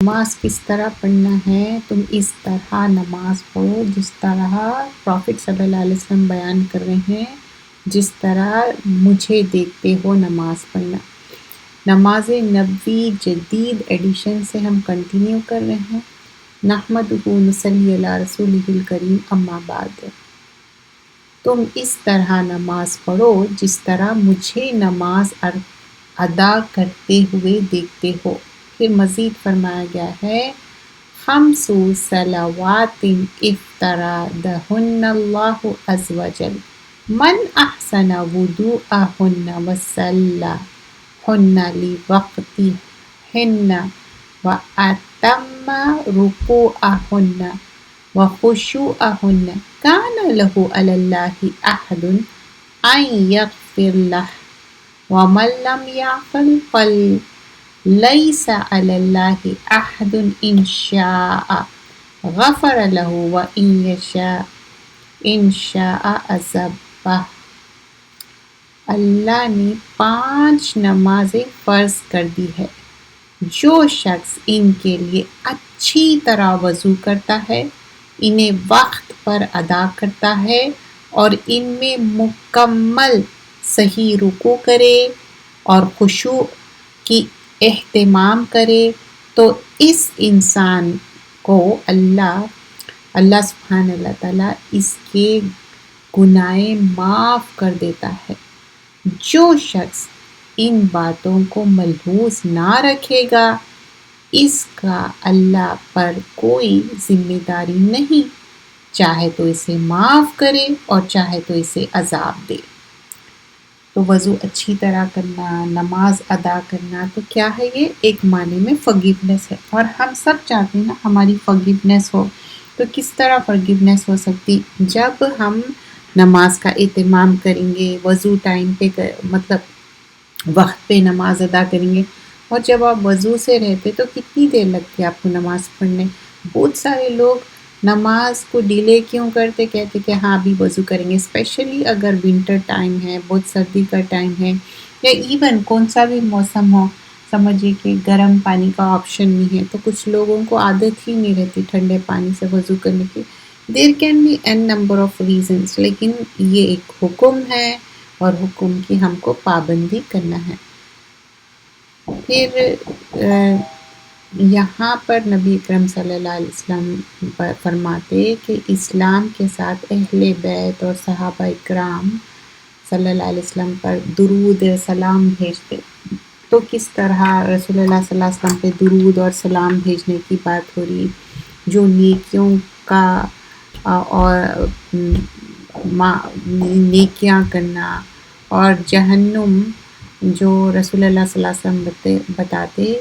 نماز کس طرح پڑھنا ہے، تم اس طرح نماز پڑھو جس طرح پروفٹ صلی اللہ علیہ وسلم بیان کر رہے ہیں، جس طرح مجھے دیکھتے ہو نماز پڑھنا۔ نماز نبوی جدید ایڈیشن سے ہم کنٹینیو کر رہے ہیں۔ نحمدہ نصلی علی رسولہ الکریم، اما بعد۔ تم اس طرح نماز پڑھو جس طرح مجھے نماز ادا کرتے ہوئے دیکھتے ہو۔ پھر مزید فرمایا گیا ہے، خمس صلوات افترضہن اللہ عز وجل، من احسن وضوءہن وصلاہن لوقتہن واتم رکوعہن وخشوعہن کان لہ علی اللہ عہد ان یغفر لہ، ومن لم یعقل لیس علی اللہ عہد ان شاء غفر لہ وان شاء عذبہ۔ اللہ نے 5 نمازیں فرض کر دی ہے، جو شخص ان کے لیے اچھی طرح وضو کرتا ہے، انہیں وقت پر ادا کرتا ہے اور ان میں مکمل صحیح رکوع کرے اور خشوع کی اہتمام کرے، تو اس انسان کو اللہ سبحانہ وتعالیٰ اس کے گناہ معاف کر دیتا ہے۔ جو شخص ان باتوں کو ملحوظ نہ رکھے گا، اس کا اللہ پر کوئی ذمہ داری نہیں، چاہے تو اسے معاف کرے اور چاہے تو اسے عذاب دے۔ تو وضو اچھی طرح کرنا، نماز ادا کرنا، تو کیا ہے؟ یہ ایک معنی میں فارگیونیس ہے، اور ہم سب چاہتے ہیں نا ہماری فارگیونیس ہو۔ تو کس طرح فارگیونیس ہو سکتی؟ جب ہم نماز کا اہتمام کریں گے، وضو ٹائم پہ مطلب وقت پہ نماز ادا کریں گے، اور جب آپ وضو سے رہتے تو کتنی دیر لگتی ہے آپ کو نماز پڑھنے؟ بہت سارے لوگ نماز کو ڈیلے کیوں کرتے؟ کہتے کہ ہاں ابھی وضو کریں گے، اسپیشلی اگر ونٹر ٹائم ہے، بہت سردی کا ٹائم ہے، یا ایون کون سا بھی موسم ہو، سمجھیے کہ گرم پانی کا آپشن نہیں ہے، تو کچھ لوگوں کو عادت ہی نہیں رہتی ٹھنڈے پانی سے وضو کرنے کی۔ There can be an number of reasons, لیکن یہ ایک حکم ہے اور حکم کی ہم کو پابندی کرنا ہے۔ پھر یہاں پر نبی اکرم صلی اللہ علیہ وسلم فرماتے کہ اسلام کے ساتھ اہل بیت اور صحابہ اکرام صلی اللہ علیہ وسلم پر درود سلام بھیجتے۔ تو کس طرح رسول اللہ صلی اللہ علیہ وسلم پہ درود اور سلام بھیجنے کی بات ہو رہی، جو نیکیوں کا اور نیکیاں کرنا، اور جہنم جو رسول اللہ صلی اللہ علیہ وسلم بتاتے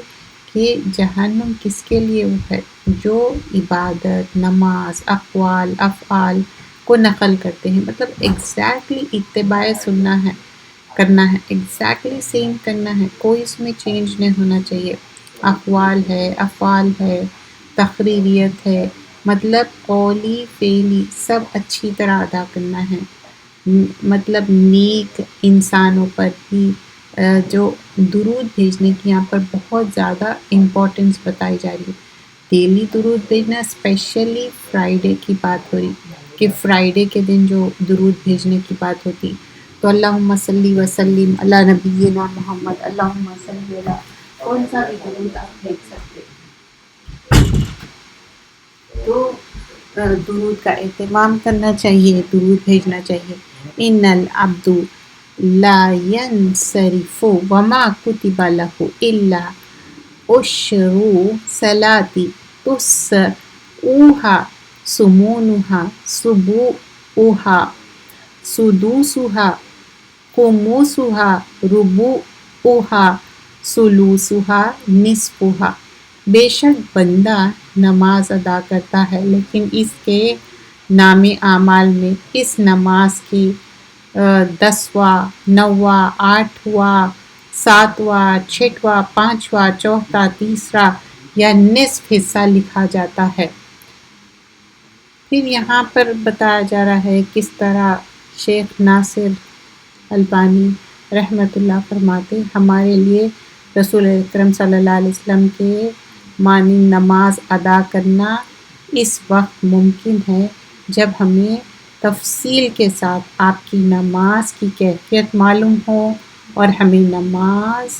کہ جہنم کس کے لیے وہ ہے، جو عبادت، نماز، اقوال، افعال کو نقل کرتے ہیں، مطلب ایگزیکٹلی اتباع سننا ہے، کرنا ہے، ایگزیکٹلی سیم کرنا ہے، کوئی اس میں چینج نہیں ہونا چاہیے۔ اقوال ہے، افعال ہے، تقریریت ہے، مطلب قولی فعلی سب اچھی طرح ادا کرنا ہے، مطلب نیک انسانوں پر ہی جو درود بھیجنے کی یہاں پر بہت زیادہ امپورٹنس بتائی جا رہی ہے۔ ڈیلی درود بھیجنا، اسپیشلی فرائیڈے کی بات ہو رہی کہ فرائیڈے کے دن جو درود بھیجنے کی بات ہوتی، تو اللہم صلی وسلم علی نبینا محمد، اللہم صلی علی، کون سا بھی درود آپ بھیج سکتے۔ تو درود کا اہتمام کرنا چاہیے، درود بھیجنا چاہیے۔ ان العبد لا ينصرف وما كتب له الا عشر صلات تسعها ثمنها سبعها سدوسها خمسها ربعها ثلثها نصفها۔ بے شک بندہ نماز ادا کرتا ہے، لیکن اس کے نام اعمال میں اس نماز کی 10واں، 9واں، 8واں، 7واں، 6واں، 5واں، چوتھا، تیسرا یا نصف حصہ لکھا جاتا ہے۔ پھر یہاں پر بتایا جا رہا ہے کس طرح شیخ ناصر البانی رحمۃ اللہ فرماتے، ہمارے لیے رسول اکرم صلی اللہ علیہ وسلم کے مانند نماز ادا کرنا اس وقت ممکن ہے جب ہمیں تفصیل کے ساتھ آپ کی نماز کی کیفیت معلوم ہو اور ہمیں نماز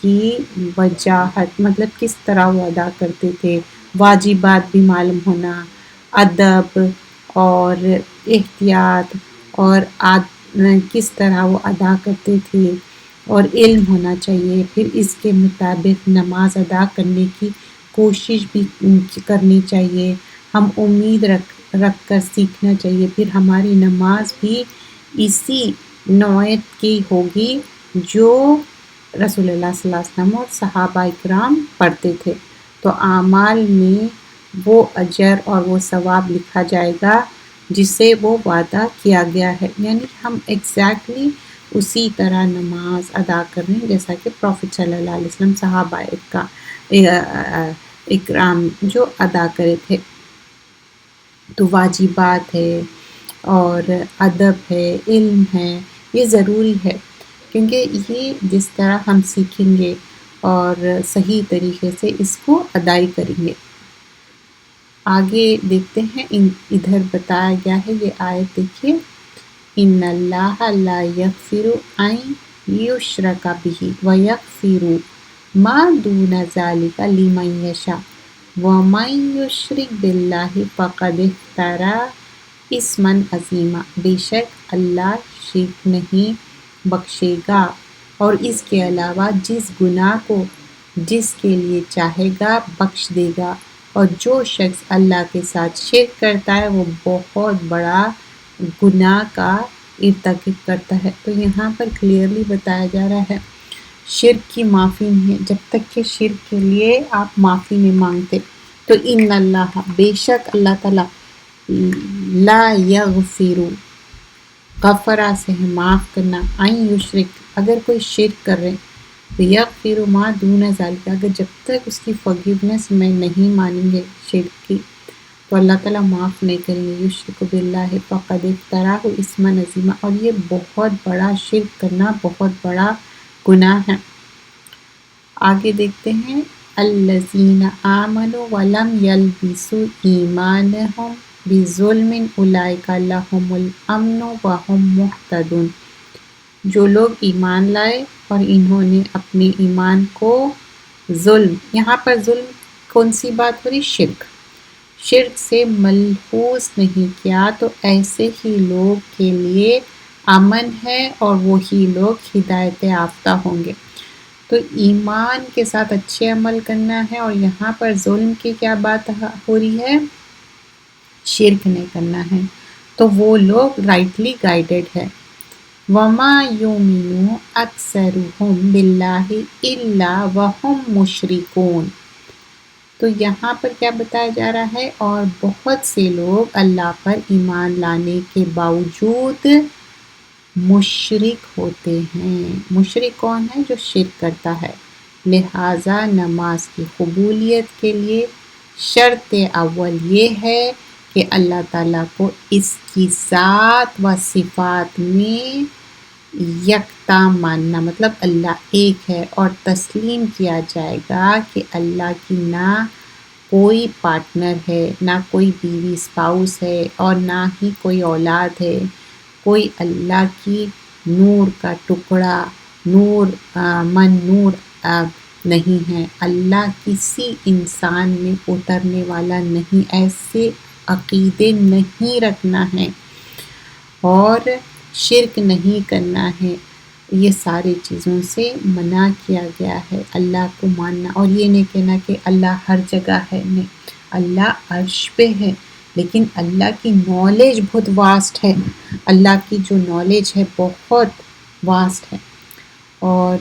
کی وجاہت مطلب کس طرح وہ ادا کرتے تھے، واجبات بھی معلوم ہونا، ادب اور احتیاط اور کس طرح وہ ادا کرتے تھے اور علم ہونا چاہیے، پھر اس کے مطابق نماز ادا کرنے کی کوشش بھی کرنی چاہیے، ہم امید رکھ کر سیکھنا چاہیے، پھر ہماری نماز بھی اسی نوعیت کی ہوگی جو رسول اللہ صلی اللہ علیہ وسلم اور صحابہ اکرام پڑھتے تھے، تو اعمال میں وہ اجر اور وہ ثواب لکھا جائے گا جس سے وہ وعدہ کیا گیا ہے، یعنی ہم ایگزیکٹلی اسی طرح نماز ادا کر رہے ہیں جیسا کہ پروفٹ صلی اللہ علیہ وسلم صحابہ اکرام جو ادا کرے تھے۔ تو واجبات ہے اور ادب ہے، علم ہے، یہ ضروری ہے کیونکہ یہ جس طرح ہم سیکھیں گے اور صحیح طریقے سے اس کو ادائی کریں گے۔ آگے دیکھتے ہیں ادھر بتایا گیا ہے، یہ آیت دیکھیے، ان اللہ لا یغفر ان یشرک بہ ویغفر ما دون ذلک لمن یشاء ومن یشرک باللہ فقد افتری اثما عظیما، بے شک اللہ شرک نہیں بخشے گا اور اس کے علاوہ جس گناہ کو جس کے لیے چاہے گا بخش دے گا، اور جو شخص اللہ کے ساتھ شرک کرتا ہے وہ بہت بڑا گناہ کا ارتکاب کرتا ہے۔ تو یہاں پر کلیئرلی بتایا جا رہا ہے شرک کی معافی نہیں ہے جب تک کہ شرک کے لیے آپ معافی نہیں مانگتے۔ تو ان اللہ بے شک اللہ تعالیٰ لا یغفر غفرہ سے ہے معاف کرنا، ان یشرک اگر کوئی شرک کر رہے تو یغفر ما دون ذالک اگر جب تک اس کی فورگیونیس میں نہیں مانیں گے شرک کی تو اللہ تعالیٰ معاف نہیں کریں گے۔ یشرک باللہ فقد افتری اثما عظیما، اور یہ بہت بڑا شرک کرنا بہت بڑا گناہ ہے۔ آگے دیکھتے ہیں الذین آمنوا ولم یلبسوا ایمانہم بظلم اولئک لہم الامن وہم مہتدون، جو لوگ ایمان لائے اور انہوں نے اپنے ایمان کو ظلم، یہاں پر ظلم کون سی بات ہو رہی؟ شرک سے ملحوظ نہیں کیا تو ایسے ہی لوگ کے لیے امن ہے اور وہی لوگ ہدایت یافتہ ہوں گے۔ تو ایمان کے ساتھ اچھے عمل کرنا ہے، اور یہاں پر ظلم کی کیا بات ہو رہی ہے؟ شرک نہیں کرنا ہے، تو وہ لوگ رائٹلی گائیڈڈ ہے۔ وَمَا يُؤْمِنُ أَكْثَرُهُم بِاللَّهِ إِلَّا وَهُم مُشْرِكُونَ، تو یہاں پر کیا بتایا جا رہا ہے؟ اور بہت سے لوگ اللہ پر ایمان لانے کے باوجود مشرک ہوتے ہیں۔ مشرک کون ہے؟ جو شرک کرتا ہے۔ لہٰذا نماز کی قبولیت کے لیے شرط اول یہ ہے کہ اللہ تعالیٰ کو اس کی ذات و صفات میں یکتا ماننا، مطلب اللہ ایک ہے، اور تسلیم کیا جائے گا کہ اللہ کی نہ کوئی پارٹنر ہے، نہ کوئی بیوی اسپاؤس ہے، اور نہ ہی کوئی اولاد ہے، کوئی اللہ کی نور کا ٹکڑا نور نہیں ہے، اللہ کسی انسان میں اترنے والا نہیں، ایسے عقیدے نہیں رکھنا ہے اور شرک نہیں کرنا ہے، یہ ساری چیزوں سے منع کیا گیا ہے۔ اللہ کو ماننا اور یہ نہیں کہنا کہ اللہ ہر جگہ ہے، نہیں، اللہ عرش پہ ہے، لیکن اللہ کی نالج بہت واسٹ ہے، اللہ کی جو نالج ہے بہت واسٹ ہے، اور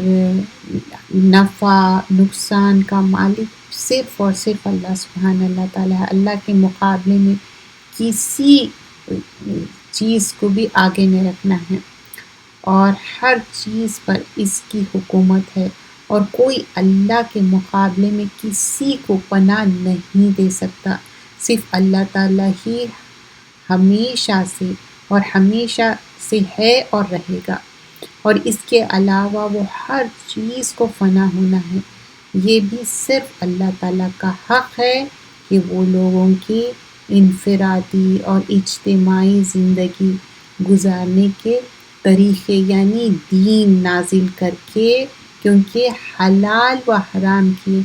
نفع نقصان کا مالک صرف اور صرف اللہ سبحانہ اللہ تعالیٰ ہے۔ اللہ کے مقابلے میں کسی چیز کو بھی آگے نہیں رکھنا ہے، اور ہر چیز پر اس کی حکومت ہے، اور کوئی اللہ کے مقابلے میں کسی کو پناہ نہیں دے سکتا، صرف اللہ تعالیٰ ہی ہمیشہ سے ہے اور رہے گا، اور اس کے علاوہ وہ ہر چیز کو فنا ہونا ہے۔ یہ بھی صرف اللہ تعالیٰ کا حق ہے کہ وہ لوگوں کی انفرادی اور اجتماعی زندگی گزارنے کے طریقے یعنی دین نازل کر کے، کیونکہ حلال و حرام کی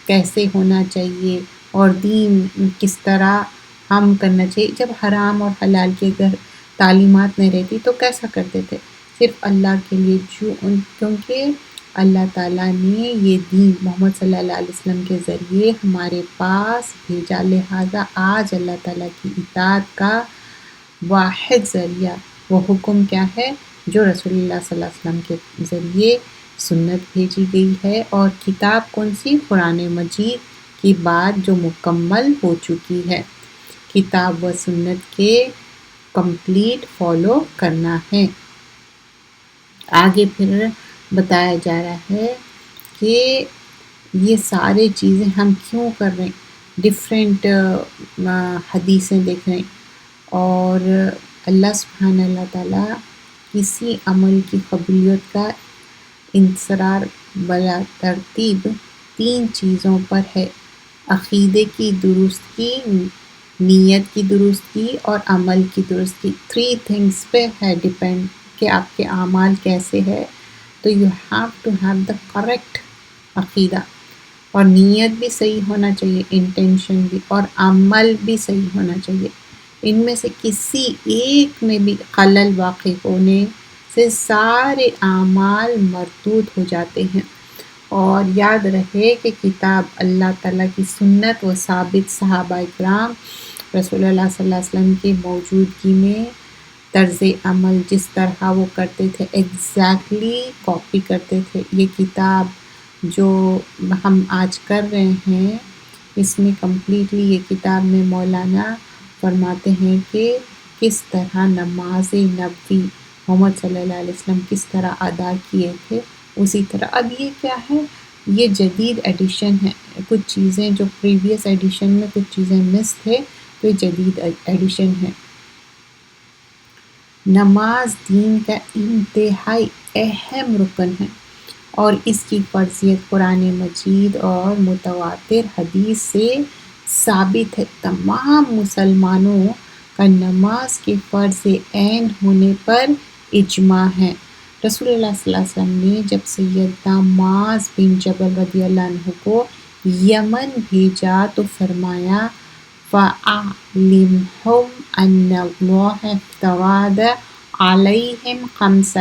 کیسے ہونا چاہیے اور دین کس طرح ہم کرنا چاہیے. جب حرام اور حلال کی اگر تعلیمات نہیں رہتی تو کیسا کرتے تھے؟ صرف اللہ کے لیے، کیونکہ اللہ تعالیٰ نے یہ دین محمد صلی اللہ علیہ وسلم کے ذریعے ہمارے پاس بھیجا، لہٰذا آج اللہ تعالیٰ کی اطاعت کا واحد ذریعہ وہ حکم کیا ہے؟ جو رسول اللہ صلی اللہ علیہ وسلم کے ذریعے سنت بھیجی گئی ہے، اور کتاب کون سی؟ قرآن مجید کی بات جو مکمل ہو چکی ہے. کتاب و سنت کے کمپلیٹ فالو کرنا ہے. آگے پھر بتایا جا رہا ہے کہ یہ سارے چیزیں ہم کیوں کر رہے ہیں. ڈفرینٹ حدیثیں دیکھ رہے ہیں، اور اللہ سبحانہ اللہ تعالیٰ کسی عمل کی قبولیت کا انحصار بلا ترتیب 3 چیزوں پر ہے: عقیدے کی درستگی، نیت کی درستگی اور عمل کی درستگی. 3 تھنگس پہ ہے ڈیپینڈ کہ آپ کے اعمال کیسے ہے. تو you have to have the correct عقیدہ، اور نیت بھی صحیح ہونا چاہیے، انٹینشن بھی، اور عمل بھی صحیح ہونا چاہیے. ان میں سے کسی ایک میں بھی خلل واقع ہونے سے سارے اعمال مردود ہو جاتے ہیں. اور یاد رہے کہ کتاب اللہ تعالیٰ کی سنت و ثابت صحابہ اکرام رسول اللہ صلی اللہ علیہ وسلم کی موجودگی میں طرز عمل جس طرح وہ کرتے تھے ایگزیکٹلی کاپی کرتے تھے. یہ کتاب جو ہم آج کر رہے ہیں، اس میں کمپلیٹلی یہ کتاب میں مولانا فرماتے ہیں کہ کس طرح نماز نبوی محمد صلی اللہ علیہ وسلم کس طرح ادا کیے تھے اسی طرح. اب یہ کیا ہے؟ یہ جدید ایڈیشن ہے. کچھ چیزیں جو پریویس ایڈیشن میں کچھ چیزیں مس تھے، تو یہ جدید ایڈیشن ہے. نماز دین کا انتہائی اہم رکن ہے، اور اس کی فرضیت قرآن مجید اور متواتر حدیث سے ثابت ہے. تمام مسلمانوں کا نماز کے فرض عین ہونے پر اجماع ہے. رسول اللہ صلی اللہ علیہ وسلم نے جب سیدنا معاذ بن جبل رضی اللہ عنہ کو یمن بھیجا تو فرمایا فَأَعْلِمْهُمْ أَنَّ اللَّهَ افْتَرَضَ عَلَيْهِمْ 5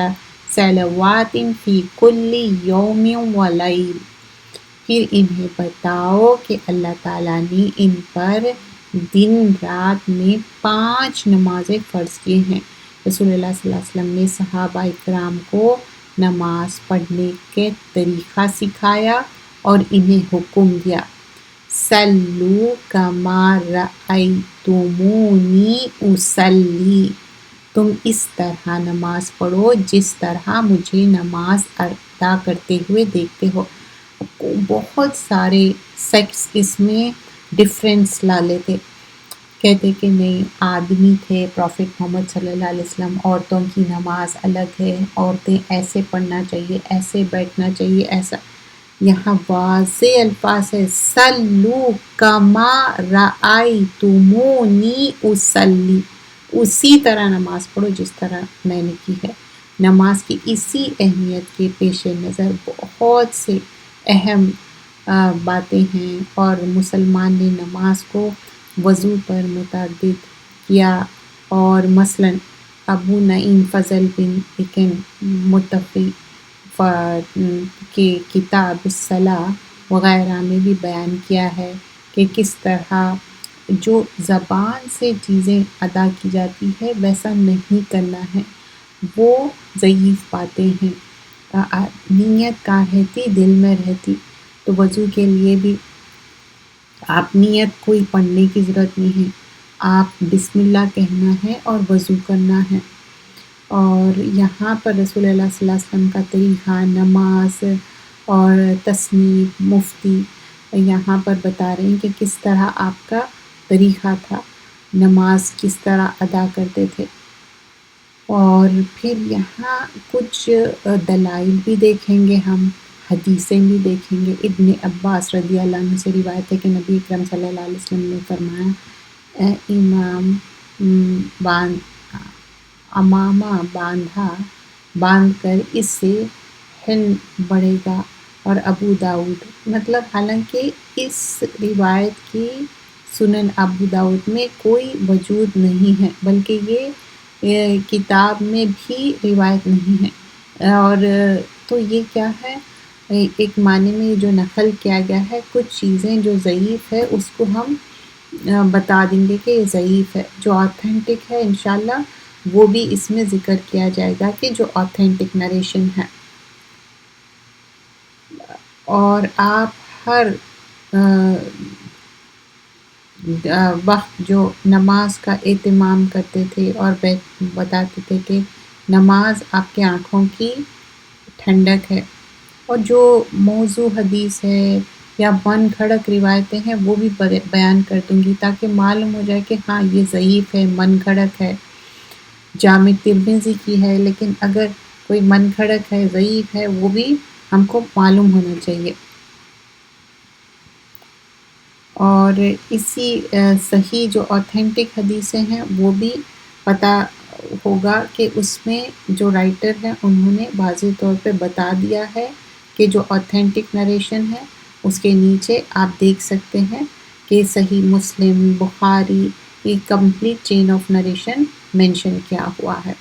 صلوات فی کل یوم ولیل. پھر انہیں بتاؤ کہ اللہ تعالیٰ نے ان پر دن رات میں 5 نمازیں فرض کی ہیں. رسول اللہ صلی اللہ علیہ وسلم نے صحابہ اکرام کو نماز پڑھنے کے طریقہ سکھایا اور انہیں حکم دیا: صلو کما رأیتمونی اصلی، تم اس طرح نماز پڑھو جس طرح مجھے نماز ادا کرتے ہوئے دیکھتے ہو. بہت سارے سیکٹس اس میں ڈفرینس لا لیتے، کہتے کہ نہیں آدمی تھے پروفٹ محمد صلی اللہ علیہ وسلم، عورتوں کی نماز الگ ہے، عورتیں ایسے پڑھنا چاہیے، ایسے بیٹھنا چاہیے، ایسا. یہاں واضح الفاظ ہے: صلو کما رأیتمونی اصلی، اسی طرح نماز پڑھو جس طرح میں نے کی ہے. نماز کی اسی اہمیت کے پیش نظر بہت سے اہم باتیں ہیں، اور مسلمان نے نماز کو وضو پر متعدد کیا. اور مثلا ابو نعیم فضل بن اکن متفی کے کتاب الصلاۃ وغیرہ میں بھی بیان کیا ہے کہ کس طرح جو زبان سے چیزیں ادا کی جاتی ہے ویسا نہیں کرنا ہے، وہ ضعیف باتیں ہیں. نیت کہاں رہتی؟ دل میں رہتی. تو وضو کے لیے بھی آپ نیت کوئی پڑھنے کی ضرورت نہیں ہے، آپ بسم اللہ کہنا ہے اور وضو کرنا ہے. اور یہاں پر رسول اللہ صلی اللہ علیہ وسلم کا طریقہ نماز اور تصنیف مفتی یہاں پر بتا رہے ہیں کہ کس طرح آپ کا طریقہ تھا، نماز کس طرح ادا کرتے تھے. اور پھر یہاں کچھ دلائل بھی دیکھیں گے ہم حدیثیں بھی دیکھیں گے۔ ابن عباس رضی اللہ عنہ سے روایت ہے کہ نبی اکرم صلی اللہ علیہ وسلم نے فرمایا، اے امام امامہ باندھ کر اس سے حلم بڑھے گا۔ اور ابو داؤد، مطلب حالانکہ اس روایت کی سنن ابو داؤد میں کوئی وجود نہیں ہے، بلکہ یہ کتاب میں بھی روایت نہیں ہے، اور تو یہ کیا ہے، ایک معنی میں جو نقل کیا گیا ہے، کچھ چیزیں جو ضعیف ہے اس کو ہم بتا دیں گے کہ یہ ضعیف ہے۔ جو آتھینٹک ہے انشاءاللہ وہ بھی اس میں ذکر کیا جائے گا کہ جو آتھینٹک نریشن ہے۔ اور آپ ہر وقت جو نماز کا اہتمام کرتے تھے اور بتاتے تھے کہ نماز آپ کے آنکھوں کی ٹھنڈک ہے، اور جو موضوع حدیث ہے یا من گھڑت روایتیں ہیں وہ بھی بیان کر دوں گی تاکہ معلوم ہو جائے کہ ہاں یہ ضعیف ہے، من گھڑت ہے، جامع ترمذی کی ہے، لیکن اگر کوئی من گھڑت ہے، ضعیف ہے، وہ بھی ہم کو معلوم ہونا چاہیے۔ اور اسی صحیح جو آتھینٹک حدیثیں ہیں وہ بھی پتہ ہوگا کہ اس میں جو رائٹر ہیں انہوں نے واضح طور پہ بتا دیا ہے کہ جو آتھینٹک نریشن ہے اس کے نیچے آپ دیکھ سکتے ہیں کہ صحیح مسلم، بخاری، یہ complete chain of narration mention کیا ہوا ہے۔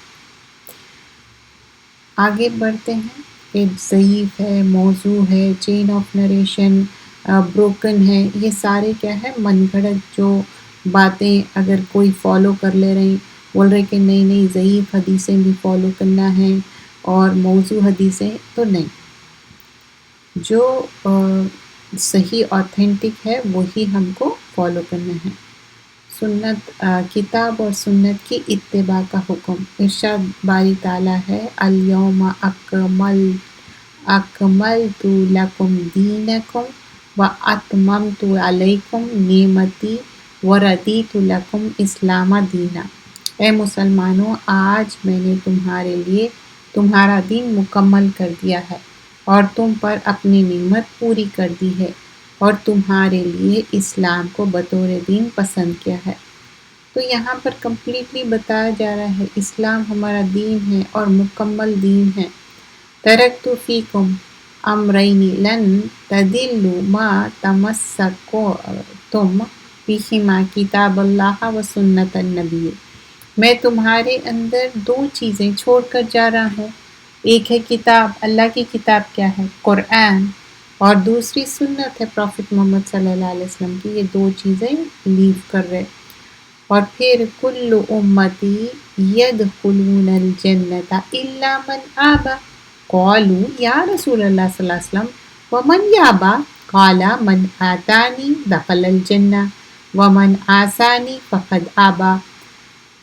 آگے بڑھتے ہیں کہ ضعیف ہے، موضوع ہے، چین آف نریشن بروکن ہے، یہ سارے کیا ہے، من گھڑت جو باتیں اگر کوئی فالو کر لے رہے ہیں، بول رہے کہ نہیں ضعیف حدیثیں بھی فالو کرنا ہے اور موضوع حدیثیں تو نہیں، جو صحیح آتھینٹک ہے وہی ہم کو فالو کرنا ہے۔ سنت، کتاب اور سنت کی اتباع کا حکم۔ ارشاد باری تعالیٰ ہے، الیوم اکملت لکم دینکم واتممت علیکم نعمتی ورضیت لکم اسلام دینا۔ اے مسلمانوں، آج میں نے تمہارے لیے تمہارا دین مکمل کر دیا ہے اور تم پر اپنی نعمت پوری کر دی ہے اور تمہارے لیے اسلام کو بطور دین پسند کیا ہے۔ تو یہاں پر کمپلیٹلی بتایا جا رہا ہے اسلام ہمارا دین ہے اور مکمل دین ہے۔ ترکت فیکم امرین لن تضلوا ما تمسکتم بہما کتاب اللہ و سنت النبی۔ میں تمہارے اندر دو چیزیں چھوڑ کر جا رہا ہوں، ایک ہے کتاب، اللہ کی کتاب کیا ہے، قرآن، اور دوسری سنت ہے پروفٹ محمد صلی اللہ علیہ وسلم کی۔ یہ دو چیزیں لیو کر رہے، اور پھر کل امتی یدخلون الجنت الا من آبا، قالوا یا رسول اللہ صلی اللہ علیہ وسلم ومن یابا، قال من آتانی دخل الجنہ ومن عصانی فقد آبا۔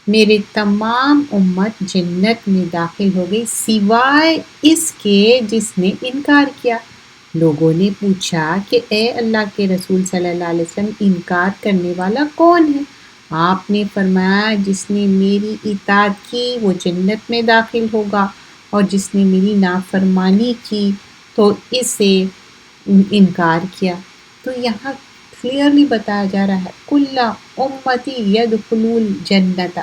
میرے تمام امت جنت میں داخل ہو گئی سوائے اس کے جس نے انکار کیا۔ لوگوں نے پوچھا کہ اے اللہ کے رسول صلی اللہ علیہ وسلم، انکار کرنے والا کون ہے؟ آپ نے فرمایا جس نے میری اطاعت کی وہ جنت میں داخل ہوگا، اور جس نے میری نافرمانی کی تو اسے انکار کیا۔ تو یہاں کلیئرلی بتایا جا رہا ہے کل امتی یدخلون الجنت،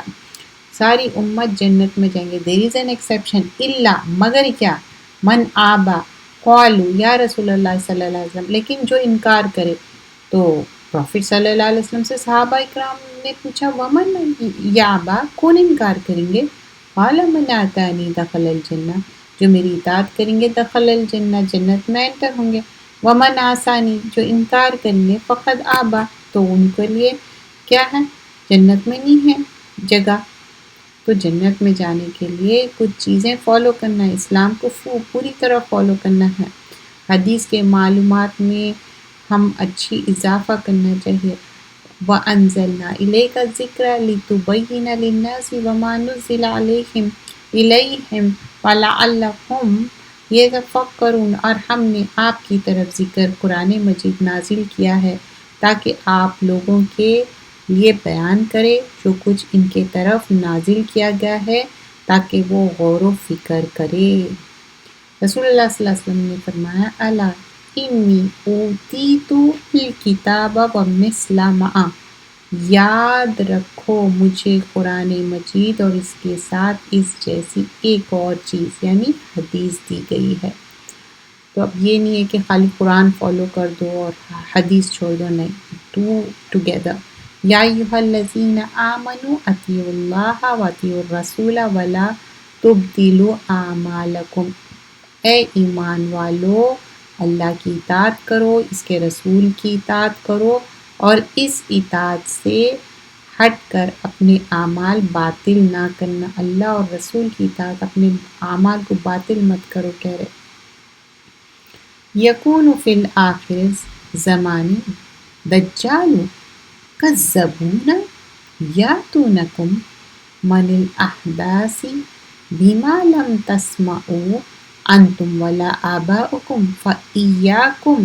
ساری امت جنت میں جائیں گے، دیر از این ایکسیپشن، الا مگر کیا، من آبا، قالوا یا رسول اللہ صلی اللہ علیہ وسلم، لیکن جو انکار کرے۔ تو پروفٹ صلی اللہ علیہ وسلم سے صحابہ اکرام نے پوچھا ومن یابا، کون انکار کریں گے؟ قال من آتانی دخل الجنہ، جو میری اطاعت کریں گے دخل الجنہ، جنت میں انٹر ہوں گے، ومن عصانی، جو انکار کریں گے فقد آبا، تو ان کے لیے کیا ہے، جنت میں نہیں ہے جگہ۔ تو جنت میں جانے کے لیے کچھ چیزیں فالو کرنا ہے، اسلام کو پوری طرح فالو کرنا ہے، حدیث کے معلومات میں ہم اچھی اضافہ کرنا چاہیے۔ وَأَنزَلْنَا إِلَيْكَ الذِّكْرَ لِتُبَيِّنَ لِلنَّاسِ وَمَا نُزِّلَ عَلَيْهِمْ إِلَيْهِمْ وَلَعَلَّهُمْ يَتَفَكَّرُونَ، اور ہم نے آپ کی طرف ذکر قرآن مجید نازل کیا ہے تاکہ آپ لوگوں کے لیے بیان کرے جو کچھ ان کے طرف نازل کیا گیا ہے، تاکہ وہ غور و فکر کرے۔ رسول اللہ صلی اللہ علیہ وسلم نے فرمایا الا انی اوتیت الکتاب ومثل معہ، یاد رکھو مجھے قرآن مجید اور اس کے ساتھ اس جیسی ایک اور چیز یعنی حدیث دی گئی ہے۔ تو اب یہ نہیں ہے کہ خالی قرآن فالو کر دو اور حدیث چھوڑ دو، نہیں، ڈو ٹوگیدر۔ یا ایھا الذین آمنوا اطیعوا اللہ واطیعوا الرسول ولا تبدلوا اعمالکم، اے ایمان والو اللہ کی اطاعت کرو، اس کے رسول کی اطاعت کرو، اور اس اطاعت سے ہٹ کر اپنے اعمال باطل نہ کرنا۔ اللہ اور رسول کی اطاعت، اپنے اعمال کو باطل مت کرو کہہ رہے۔ یکون فی الآخر زمان دجال کذبون یاتونکم من الاحداث بما لم تسمعوا انتم ولا آباؤکم فإیاکم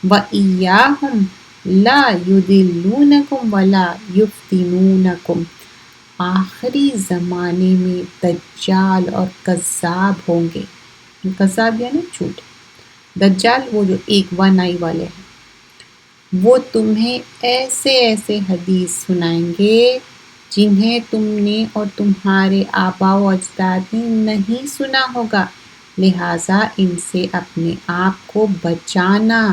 وإیاہم لا یضلونکم ولا یفتنونکم۔ آخری زمانے میں دجال اور کذاب ہوں گے۔ کذاب یعنی جھوٹ، دجال وہ جو ایک ون آئی والے ہیں، وہ تمہیں ایسے ایسے حدیث سنائیں گے جنہیں تم نے اور تمہارے آباء و اجداد نے نہیں سنا ہوگا، لہٰذا ان سے اپنے آپ کو بچانا،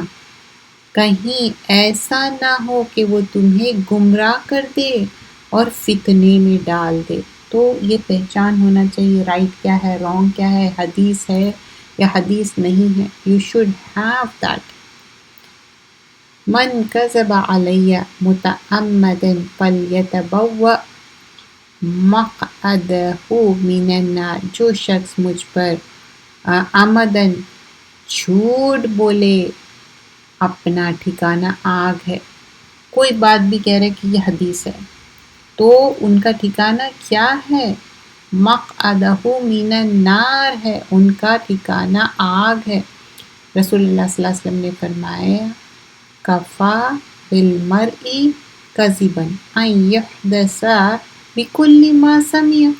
کہیں ایسا نہ ہو کہ وہ تمہیں گمراہ کر دے اور فتنے میں ڈال دے۔ تو یہ پہچان ہونا چاہیے رائٹ کیا ہے، رانگ کیا ہے، حدیث ہے یا حدیث نہیں ہے۔ You should have that. من کذب علی متعمدا فلیتبوأ مقعدہ من النار، جو شخص مجھ پر عمدن جھوٹ بولے اپنا ٹھکانہ آگ ہے۔ کوئی بات بھی کہہ رہے کہ یہ حدیث ہے تو ان کا ٹھکانہ کیا ہے؟ مقعدہ من النار ہے، ان کا ٹھکانہ آگ ہے۔ رسول اللہ صلی اللہ علیہ وسلم نے فرمایا کفا بالمرء کذبا ان یحدث بکل ما سمع،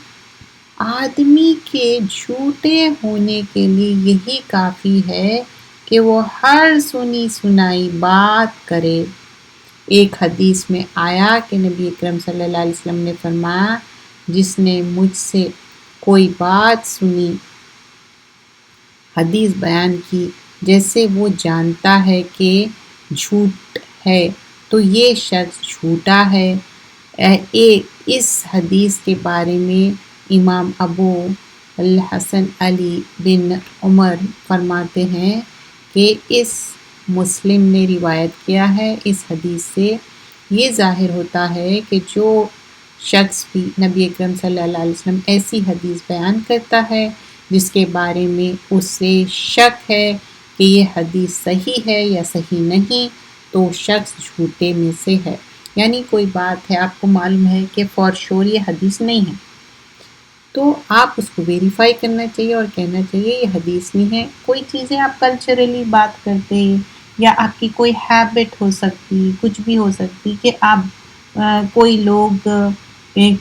آدمی کے جھوٹے ہونے کے لیے یہی کافی ہے کہ وہ ہر سنی سنائی بات کرے۔ ایک حدیث میں آیا کہ نبی اکرم صلی اللہ علیہ وسلم نے فرمایا جس نے مجھ سے کوئی بات سنی، حدیث بیان کی، جیسے وہ جانتا ہے کہ جھوٹ ہے تو یہ شخص جھوٹا ہے۔ اس حدیث کے بارے میں امام ابو الحسن علی بن عمر فرماتے ہیں کہ اس مسلم نے روایت کیا ہے، اس حدیث سے یہ ظاہر ہوتا ہے کہ جو شخص بھی نبی اکرم صلی اللہ علیہ وسلم ایسی حدیث بیان کرتا ہے جس کے بارے میں اسے شک ہے کہ یہ حدیث صحیح ہے یا صحیح نہیں، تو شخص جھوٹے میں سے ہے۔ یعنی کوئی بات ہے آپ کو معلوم ہے کہ فور شور یہ حدیث نہیں ہے، تو آپ اس کو ویریفائی کرنا چاہیے اور کہنا چاہیے یہ حدیث نہیں ہے۔ کوئی چیزیں آپ کلچرلی بات کرتے یا آپ کی کوئی ہیبٹ ہو سکتی، کچھ بھی ہو سکتی کہ آپ کوئی لوگ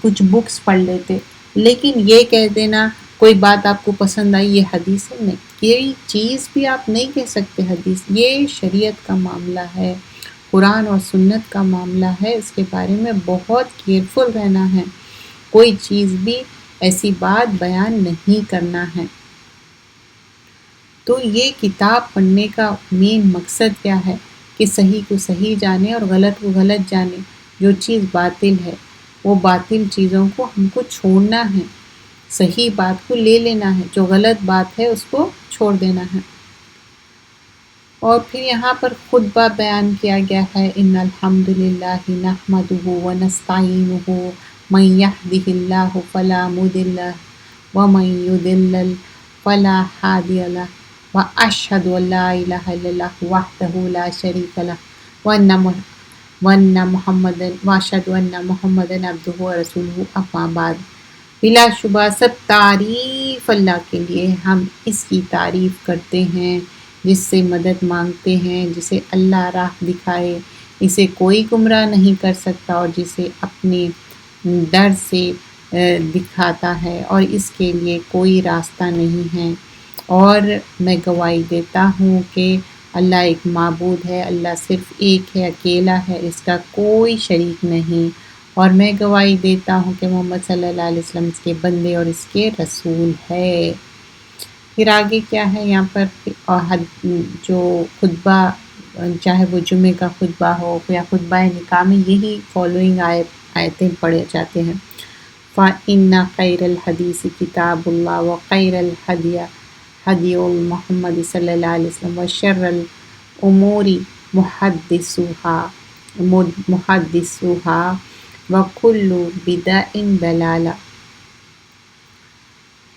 کچھ بکس پڑھ لیتے، لیکن یہ کہہ دینا کوئی بات آپ کو پسند آئی یہ حدیث ہے، نہیں، یہ چیز بھی آپ نہیں کہہ سکتے حدیث۔ یہ شریعت کا معاملہ ہے، قرآن اور سنت کا معاملہ ہے، اس کے بارے میں بہت کیئرفل رہنا ہے، کوئی چیز بھی ایسی بات بیان نہیں کرنا ہے۔ تو یہ کتاب پڑھنے کا مین مقصد کیا ہے کہ صحیح کو صحیح جانے اور غلط کو غلط جانے۔ جو چیز باطل ہے وہ باطل چیزوں کو ہم کو چھوڑنا ہے، صحیح بات کو لے لینا ہے، جو غلط بات ہے اس کو چھوڑ دینا ہے۔ اور پھر یہاں پر خطبہ بیان کیا گیا ہے، ان الحمد للہ نحمدہ ونستعینہ من یہدہ اللہ فلا مضل لہ ومن یضلل فلا ہادی لہ واشہد ان لا الہ الا اللہ وحدہ لا شریک لہ واشہد ان محمدًا عبدہ ورسولہ، اما بعد۔ بلا شبہ سب تعریف اللہ کے لیے، ہم اس کی تعریف کرتے ہیں، جس سے مدد مانگتے ہیں، جسے اللہ راہ دکھائے، اسے کوئی گمراہ نہیں کر سکتا اور جسے اپنے در سے دکھاتا ہے اور اس کے لیے کوئی راستہ نہیں ہے۔ اور میں گواہی دیتا ہوں کہ اللہ ایک معبود ہے، اللہ صرف ایک ہے، اکیلا ہے، اس کا کوئی شریک نہیں، اور میں گواہی دیتا ہوں کہ محمد صلی اللہ علیہ وسلم اس کے بندے اور اس کے رسول ہے۔ پھر آگے کیا ہے یہاں پر جو خطبہ، چاہے وہ جمعے کا خطبہ ہو یا خطبہ نکاح میں، یہی فالوئنگ آیتیں پڑھے جاتے ہیں۔ فَإِنَّ خَيْرَ الْحَدِيثِ كِتَابُ اللَّهِ وَخَيْرَ الْهَدْيِ هَدْيُ مُحَمَّدٍ صلی اللہ علیہ وسلم وَشَرَّ الْأُمُورِ مُحَدِّثُوهَا وَكُلُّ بِدْعَةٍ ضَلَالَةٍ۔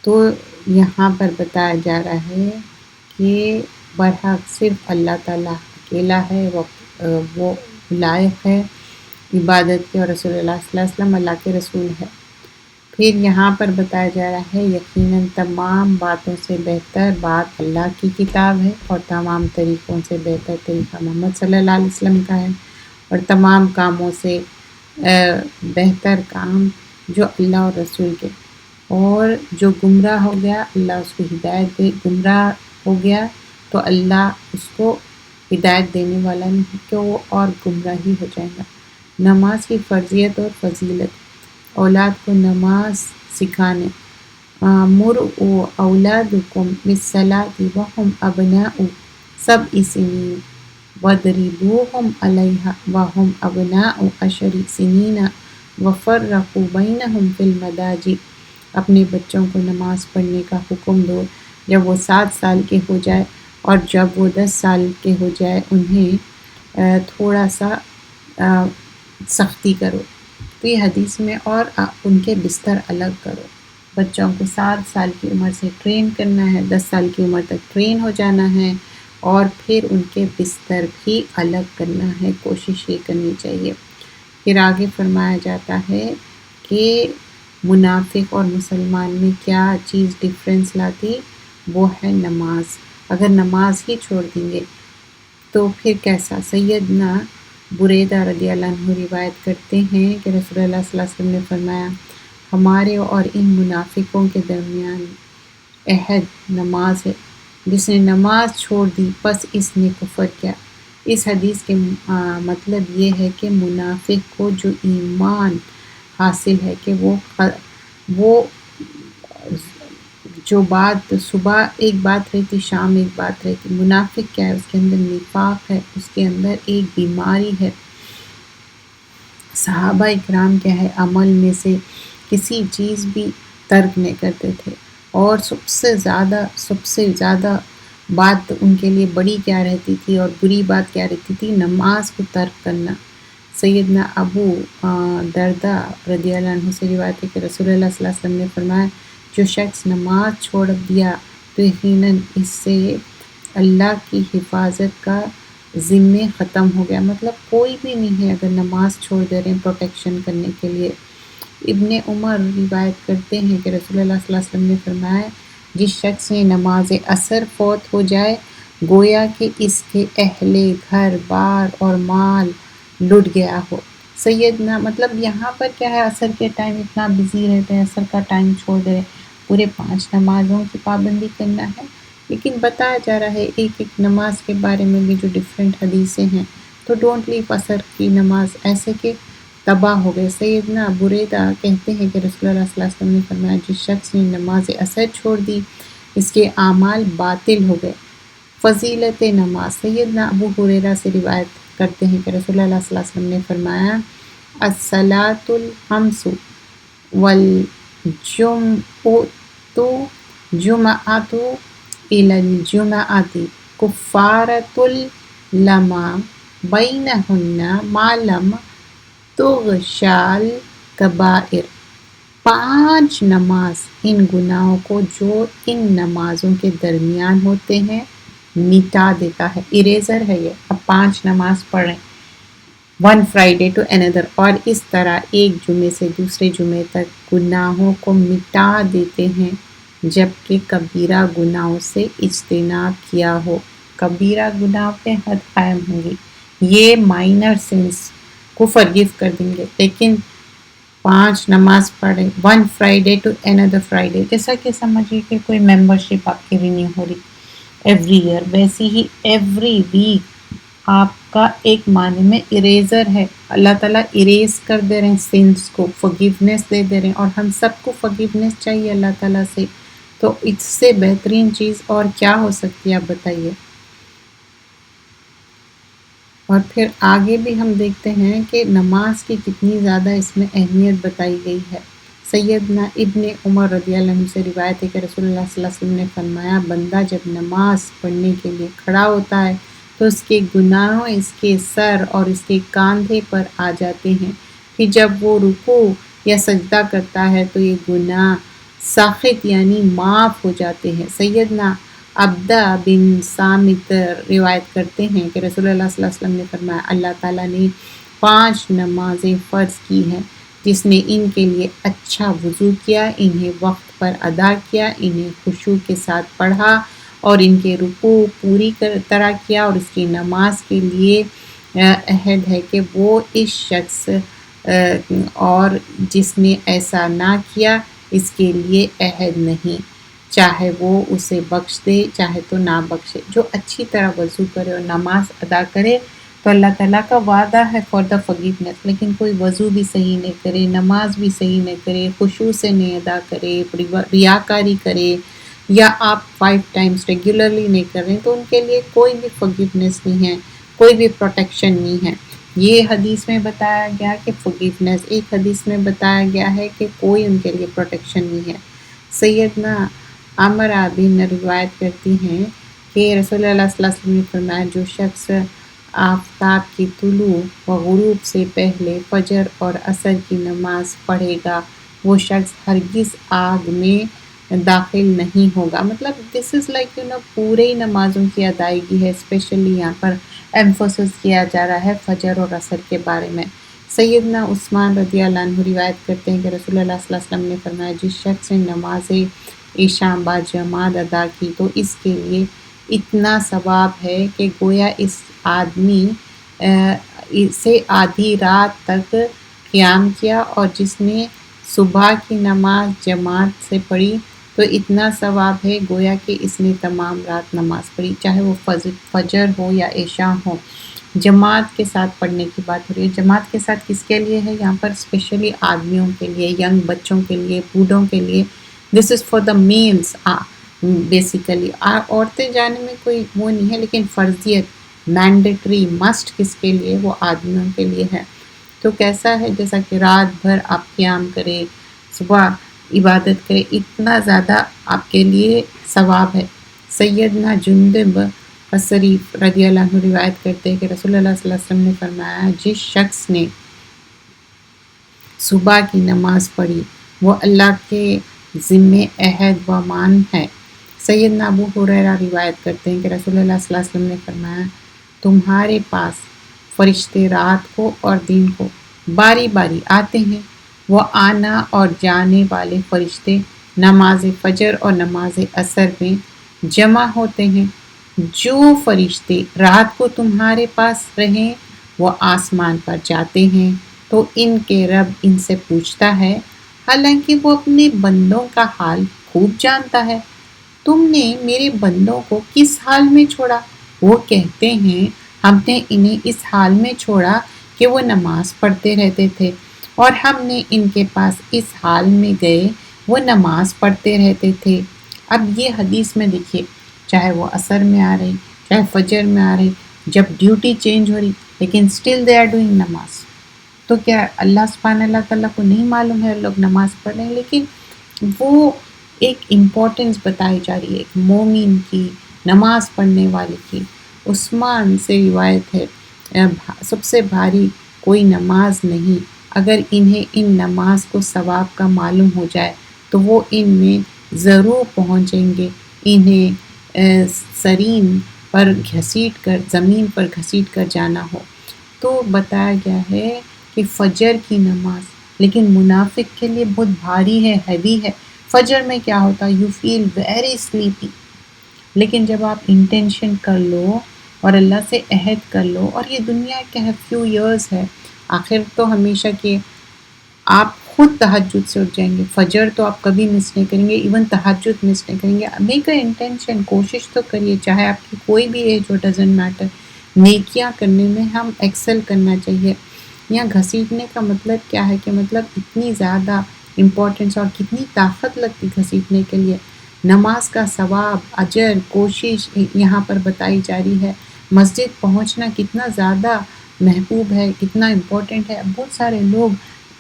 تو یہاں پر بتایا جا رہا ہے کہ برحق صرف اللہ تعالیٰ اکیلا ہے، وہ لائق ہے عبادت کے، اور رسول اللہ صلی اللہ علیہ وسلم اللہ کے رسول ہے۔ پھر یہاں پر بتایا جا رہا ہے یقیناً تمام باتوں سے بہتر بات اللہ کی کتاب ہے، اور تمام طریقوں سے بہتر طریقہ محمد صلی اللہ علیہ وسلم کا ہے، اور تمام کاموں سے بہتر کام جو اللہ اور رسول کے، اور جو گمراہ ہو گیا اللہ اس کو ہدایت دے، گمراہ ہو گیا تو اللہ اس کو ہدایت دینے والا نہیں کہ وہ اور گمراہی ہو جائے گا۔ نماز کی فرضیت اور فضیلت، اولاد کو نماز سکھانے، مرء اولادکم بالصلاۃ وہم ابناء سبع سنین وَاضْرِبُوهُمْ عَلَيْهَا وَهُمْ أَبْنَاءُ 10 سنین وَفَرِّقُوا بَيْنَهُمْ فِي الْمَضَاجِعِ۔ اپنے بچوں کو نماز پڑھنے کا حکم دو جب وہ 7 سال کے ہو جائے، اور جب وہ 10 سال کے ہو جائے انہیں تھوڑا سا سختی کرو۔ تو یہ حدیث میں، اور ان کے بستر الگ کرو۔ بچوں کو 7 سال کی عمر سے ٹرین کرنا ہے، 10 سال کی عمر تک ٹرین ہو جانا ہے، اور پھر ان کے بستر بھی الگ کرنا ہے، کوشش یہ کرنی چاہیے۔ پھر آگے فرمایا جاتا ہے کہ منافق اور مسلمان میں کیا چیز ڈیفرنس لاتی، وہ ہے نماز۔ اگر نماز ہی چھوڑ دیں گے تو پھر کیسا؟ سیدنا بریدہ رضی اللہ عنہ روایت کرتے ہیں کہ رسول اللہ صلی اللہ علیہ وسلم نے فرمایا ہمارے اور ان منافقوں کے درمیان عہد نماز ہے، جس نے نماز چھوڑ دی بس اس نے کفر کیا۔ اس حدیث کے مطلب یہ ہے کہ منافق کو جو ایمان حاصل ہے کہ وہ جو بات صبح ایک بات رہتی شام ایک بات رہتی، منافق کیا ہے؟ اس کے اندر نفاق ہے، اس کے اندر ایک بیماری ہے۔ صحابہ اکرام کیا ہے، عمل میں سے کسی چیز بھی ترک نہیں کرتے تھے، اور سب سے زیادہ بات ان کے لیے بڑی کیا رہتی تھی اور بری بات کیا رہتی تھی؟ نماز کو ترک کرنا۔ سیدنا ابو دردہ رضی اللہ عنہ سے روایت ہے کہ رسول اللہ صلی اللہ علیہ وسلم نے فرمایا جو شخص نماز چھوڑ دیا تو یقیناً اس سے اللہ کی حفاظت کا ذمہ ختم ہو گیا، مطلب کوئی بھی نہیں ہے اگر نماز چھوڑ دے رہے ہیں پروٹیکشن کرنے کے لیے۔ ابن عمر روایت کرتے ہیں کہ رسول اللہ صلی اللہ علیہ وسلم نے فرمایا جس شخص سے نماز عصر فوت ہو جائے گویا کہ اس کے اہل گھر بار اور مال لٹ گیا ہو۔ سیدنا مطلب یہاں پر کیا ہے، عصر کے ٹائم اتنا بزی رہتے ہیں، عصر کا ٹائم چھوڑ دے رہے، پورے 5 نمازوں کی پابندی کرنا ہے، لیکن بتایا جا رہا ہے ایک نماز کے بارے میں بھی جو ڈیفرنٹ حدیثیں ہیں، تو ڈونٹ لیو عصر کی نماز، ایسے کہ تباہ ہو گئے۔ سیدنا بریدہ کہتے ہیں کہ رسول اللہ صلی اللہ علیہ وسلم نے فرمایا جس شخص نے نماز عصر چھوڑ دی اس کے اعمال باطل ہو گئے۔ فضیلت نماز، سیدنا ابو ہریرہ سے روایت کرتے ہیں کہ رسول اللہ صلی اللہ علیہ وسلم نے فرمایا الصلاۃ الخمس والجمعۃ الی الجمعۃ کفارۃ لما بینہن ما لم تغشال کبائر۔ 5 نماز ان گناہوں کو جو ان نمازوں کے درمیان ہوتے ہیں مٹا دیتا ہے، اریزر ہے یہ۔ اب 5 نماز پڑھیں، 1 فرائیڈے ٹو اندر، اور اس طرح ایک جمعے سے دوسرے جمعے تک گناہوں کو مٹا دیتے ہیں جبکہ کبیرہ گناہوں سے اجتناب کیا ہو۔ کبیرہ گناہ پہ حد قائم ہوں گی، یہ مائنر سنس کو فرگیو کر دیں گے، لیکن 5 نماز پڑھے one Friday to another Friday, جیسا کہ سمجھیے کہ کوئی ممبرشپ آپ کی رینیو ہو رہی ایوری ایئر، ویسے ہی ایوری ویک آپ کا ایک معنی میں اریزر ہے، اللہ تعالیٰ اریز کر دے رہے ہیں سنس کو، فورگیونیس دے دے رہے ہیں، اور ہم سب کو فورگیونیس چاہیے اللہ تعالیٰ سے، تو اس سے بہترین چیز اور کیا ہو سکتی ہے آپ بتائیے۔ اور پھر آگے بھی ہم دیکھتے ہیں کہ نماز کی کتنی زیادہ اس میں اہمیت بتائی گئی ہے۔ سیدنا ابن عمر رضی اللہ عنہ سے روایت ہے کہ رسول اللہ صلی اللہ علیہ وسلم نے فرمایا، بندہ جب نماز پڑھنے کے لیے کھڑا ہوتا ہے تو اس کے گناہ اس کے سر اور اس کے کاندھے پر آ جاتے ہیں، پھر جب وہ رکوع یا سجدہ کرتا ہے تو یہ گناہ ساخط یعنی معاف ہو جاتے ہیں۔ سیدنا عبدہ بن سامت روایت کرتے ہیں کہ رسول اللہ صلی اللہ علیہ وسلم نے فرمایا، اللہ تعالیٰ نے 5 نمازیں فرض کی ہیں، جس نے ان کے لیے اچھا وضو کیا، انہیں وقت پر ادا کیا، انہیں خشوع کے ساتھ پڑھا اور ان کے رکوع پوری طرح کیا، اور اس کی نماز کے لیے عہد ہے کہ وہ اس شخص اور جس نے ایسا نہ کیا اس کے لیے عہد نہیں، چاہے وہ اسے بخش دے چاہے تو نہ بخشے۔ جو اچھی طرح وضو کرے اور نماز ادا کرے تو اللہ تعالیٰ کا وعدہ ہے فار دا forgiveness، لیکن کوئی وضو بھی صحیح نہیں کرے، نماز بھی صحیح نہیں کرے، خشوع سے نہیں ادا کرے، ریاکاری کرے، یا آپ 5 ٹائمز ریگولرلی نہیں کر رہے تو ان کے لیے کوئی بھی forgiveness نہیں ہے، کوئی بھی پروٹیکشن نہیں ہے۔ یہ حدیث میں بتایا گیا کہ forgiveness، ایک حدیث میں بتایا گیا ہے کہ کوئی ان کے لیے پروٹیکشن نہیں ہے۔ سیدنا عمرہ بن روایت کرتی ہیں کہ رسول اللہ صلی اللہ علیہ وسلم نے فرمایا، جو شخص آفتاب کی طلوع و غروب سے پہلے فجر اور عصر کی نماز پڑھے گا وہ شخص ہرگز آگ میں داخل نہیں ہوگا۔ مطلب دس از لائک پورے ہی نمازوں کی ادائیگی ہے، اسپیشلی یہاں پر ایمفوسس کیا جا رہا ہے فجر اور عصر کے بارے میں۔ سیدنا عثمان رضی اللہ عنہ روایت کرتے ہیں کہ رسول اللہ صلی اللہ علیہ وسلم نے فرمایا، جس شخص نے نماز عشاء باجماعت ادا کی تو اس کے لیے اتنا ثواب ہے کہ گویا اس آدمی سے آدھی رات تک قیام کیا، اور جس نے صبح کی نماز جماعت سے پڑھی تو اتنا ثواب ہے گویا کہ اس نے تمام رات نماز پڑھی، چاہے وہ فجر ہو یا عشاء ہو۔ جماعت کے ساتھ پڑھنے کی بات ہو رہی ہے، جماعت کے ساتھ کس کے لیے ہے یہاں پر؟ اسپیشلی آدمیوں کے لیے، ینگ بچوں کے لیے، بوڑھوں کے لیے، this is for the males basically. عورتیں جانے میں کوئی وہ نہیں ہے، لیکن فرضیت مینڈیٹری مسٹ کس کے لیے؟ وہ آدمیوں کے لیے ہے۔ تو کیسا ہے؟ جیسا کہ رات بھر آپ قیام کرے، صبح عبادت کرے، اتنا زیادہ آپ کے لیے ثواب ہے۔ سیدنا جندب الشریف رضی اللہ عنہ روایت کرتے ہیں کہ رسول اللہ صلی اللہ علیہ وسلم نے فرمایا، جس شخص نے صبح کی نماز پڑھی وہ اللہ کے ذمے عہد و مان ہے۔ سیدنا ابو ہریرہ روایت کرتے ہیں کہ رسول اللہ صلی اللہ علیہ وسلم نے فرمایا، تمہارے پاس فرشتے رات کو اور دن کو باری باری آتے ہیں، وہ آنا اور جانے والے فرشتے نماز فجر اور نماز عصر میں جمع ہوتے ہیں۔ جو فرشتے رات کو تمہارے پاس رہیں وہ آسمان پر جاتے ہیں تو ان کے رب ان سے پوچھتا ہے، حالانکہ وہ اپنے بندوں کا حال خوب جانتا ہے، تم نے میرے بندوں کو کس حال میں چھوڑا؟ وہ کہتے ہیں، ہم نے انہیں اس حال میں چھوڑا کہ وہ نماز پڑھتے رہتے تھے، اور ہم نے ان کے پاس اس حال میں گئے وہ نماز پڑھتے رہتے تھے۔ اب یہ حدیث میں دیکھیے، چاہے وہ عصر میں آ رہی چاہے فجر میں آ رہی، جب ڈیوٹی چینج ہو رہی لیکن اسٹل دے آر ڈوئنگ نماز، تو کیا اللہ سبحانہ اللہ تعالیٰ کو نہیں معلوم ہے لوگ نماز پڑھ رہے ہیں؟ لیکن وہ ایک امپورٹنس بتائی جا رہی ہے ایک مومن کی، نماز پڑھنے والے کی۔ عثمان سے روایت ہے، سب سے بھاری کوئی نماز نہیں، اگر انہیں ان نماز کو ثواب کا معلوم ہو جائے تو وہ ان میں ضرور پہنچیں گے، انہیں سرین پر گھسیٹ کر زمین پر گھسیٹ کر جانا ہو۔ تو بتایا گیا ہے کہ فجر کی نماز لیکن منافق کے لیے بہت بھاری ہے، ہیوی ہے۔ فجر میں کیا ہوتا ہے؟ یو فیل ویری سلیپی، لیکن جب آپ انٹینشن کر لو اور اللہ سے عہد کر لو، اور یہ دنیا کیا ہے، فیو ایئرز ہے، آخر تو ہمیشہ کے آپ خود تہجد سے اٹھ جائیں گے. فجر تو آپ کبھی مس نہیں کریں گے، ایون تہجد مس نہیں کریں گے. میک اے انٹینشن، کوشش تو کریے، چاہے آپ کی کوئی بھی ایج ہو، ڈزنٹ میٹر. نیکیاں کرنے میں ہم ایکسل کرنا چاہیے. یہاں گھسیٹنے کا مطلب کیا ہے کہ مطلب اتنی زیادہ امپورٹنس اور کتنی طاقت لگتی گھسیٹنے کے لیے. نماز کا ثواب، اجر، کوشش یہاں پر بتائی جا رہی ہے. مسجد پہنچنا کتنا زیادہ محبوب ہے، کتنا امپورٹنٹ ہے. بہت سارے لوگ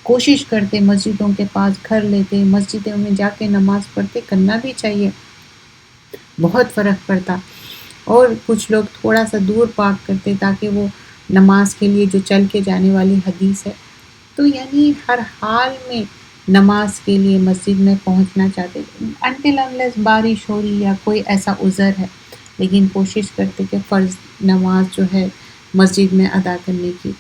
کوشش کرتے مسجدوں کے پاس گھر لیتے، مسجدوں میں جا کے نماز پڑھتے، کرنا بھی چاہیے، بہت فرق پڑتا. اور کچھ لوگ تھوڑا سا دور پارک کرتے تاکہ وہ نماز کے لیے جو چل کے جانے والی حدیث ہے. تو یعنی ہر حال میں نماز کے لیے مسجد میں پہنچنا چاہتے انٹل انلیس بارش ہو رہی یا کوئی ایسا عذر ہے، لیکن کوشش کرتے کہ فرض نماز جو ہے مسجد میں ادا کرنے کی.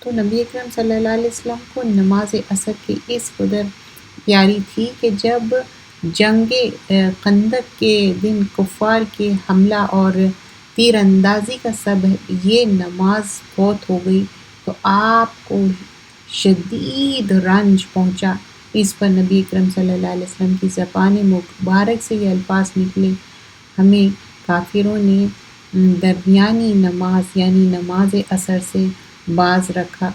تو نبی اکرم صلی اللہ علیہ وسلم کو نماز عصر کی اس قدر پیاری تھی کہ جب جنگ خندق کے دن کفار کے حملہ اور تیر اندازی کا سب یہ نماز فوت ہو گئی تو آپ کو شدید رنج پہنچا. اس پر نبی اکرم صلی اللہ علیہ وسلم کی زبان مبارک سے یہ الفاظ نکلے، ہمیں کافروں نے درمیانی نماز یعنی نماز عصر سے باز رکھا.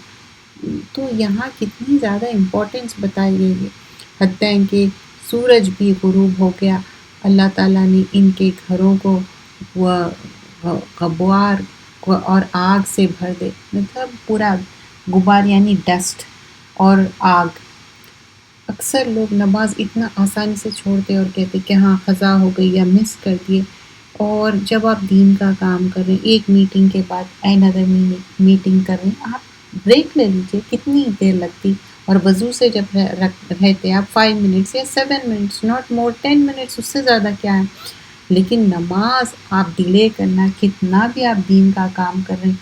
تو یہاں کتنی زیادہ امپورٹنس بتائی گئی ہے، حتیٰ کہ سورج بھی غروب ہو گیا، اللہ تعالیٰ نے ان کے گھروں کو غبار اور آگ سے بھر دے. مطلب پورا غبار یعنی ڈسٹ اور آگ. اکثر لوگ نماز اتنا آسانی سے چھوڑتے اور کہتے کہ ہاں قضا ہو گئی یا مس کر دیے. اور جب آپ دین کا کام کر رہے ہیں، ایک میٹنگ کے بعد another میٹنگ کر رہے ہیں، آپ بریک لے لیجیے، کتنی دیر لگتی. اور وضو سے جب رہتے آپ 5 منٹس یا 7 منٹس، ناٹ مور 10 منٹس، اس سے زیادہ کیا ہے. لیکن نماز آپ ڈیلے کرنا، کتنا بھی آپ دین کا کام کر رہے ہیں.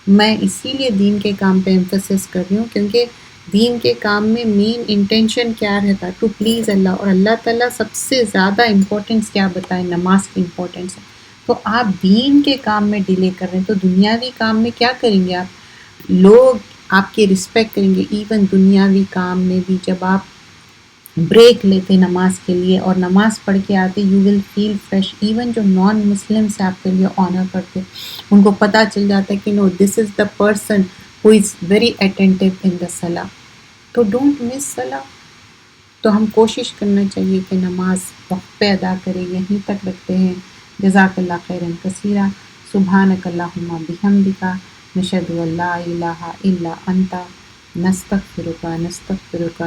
میں اسی لیے دین کے کام پہ ایمفسس کر رہی ہوں کیونکہ دین کے کام میں مین انٹینشن کیا رہتا، ٹو پلیز اللہ. اور اللہ تعالیٰ سب سے زیادہ امپورٹنس کیا بتائے، نماز کی امپورٹنس ہے. تو آپ دین کے کام میں ڈیلے کر رہے ہیں تو دنیاوی کام میں کیا کریں گے آپ؟ لوگ آپ کی رسپیکٹ کریں گے. ایون دنیاوی کام میں بھی جب آپ بریک لیتے نماز کے لیے اور نماز پڑھ کے آتے، you will feel fresh. Even جو نان مسلم سے آپ کے لیے آنر کرتے، ان کو پتہ چل جاتا ہے کہ no this is the person who is very attentive in the صلاح. تو ڈونٹ مس صلاح. تو ہم کوشش کرنا چاہیے کہ نماز وقت پہ ادا کریں. یہیں تک رکھتے ہیں. جزاک اللہ خیرا کثیرا. سبحانک اللہم بحمدک، نشہد ان لا الہ الا انت، نستغفرک